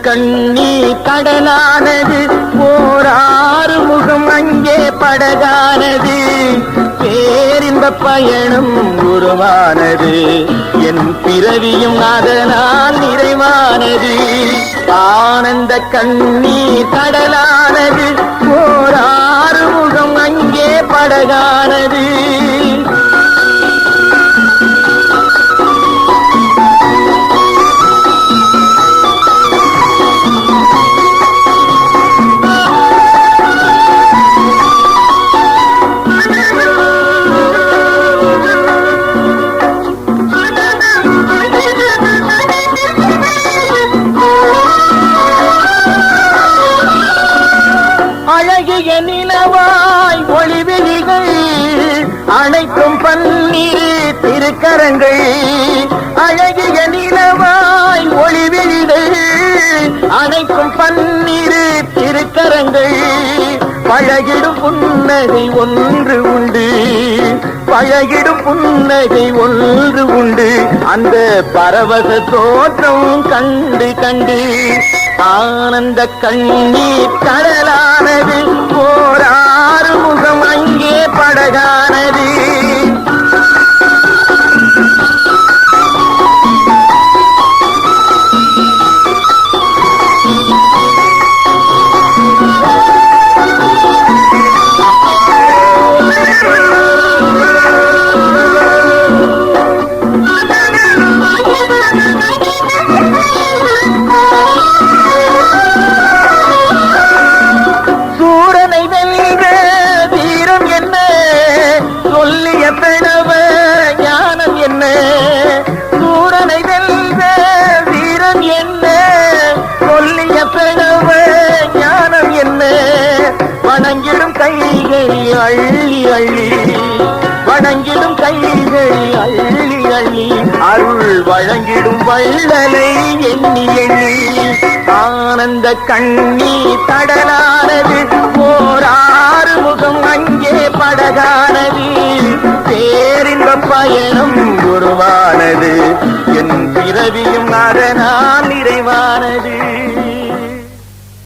கண்ணீர் கடலானது, ஓராறு முகம் அங்கே படகானது, பேரின்ப பயணம் உருவானது, என் பிறவியும் அதனால் நிறைவானது. ஆனந்த கண்ணீர் கடலானது, ஓராறு முகம் அங்கே படகானது. அழகிய நிலவாய் ஒளிவெளிகள் அனைத்தும் பன்னீர் திருக்கரங்கள், அழகிய நிலவாய் ஒளிவெளிகள் அனைத்தும் பன்னீர் திருக்கரங்கள், பழகிடும் புன்னகை ஒன்று உண்டு, பழகிடும் புன்னகை ஒன்று உண்டு, அந்த பரவச தோற்றம் கண்டு கண்டு ஆனந்த கண்ணீர் கடலானது, ஓராறு முகம் அங்கே படகானது. வணங்கிடும் கைகளை அள்ளி அள்ளி, வணங்கிடும் கைகளை அள்ளி அள்ளி, அருள் வழங்கிடும் வள்ளலை எண்ணி எண்ணி. ஆனந்த கண்ணீர் கடலானது, ஓராறு முகம் அங்கே படகானது, பேரின்ப பயணம் உருவானது, என் பிறவியும் அதனால் நிறைவானது.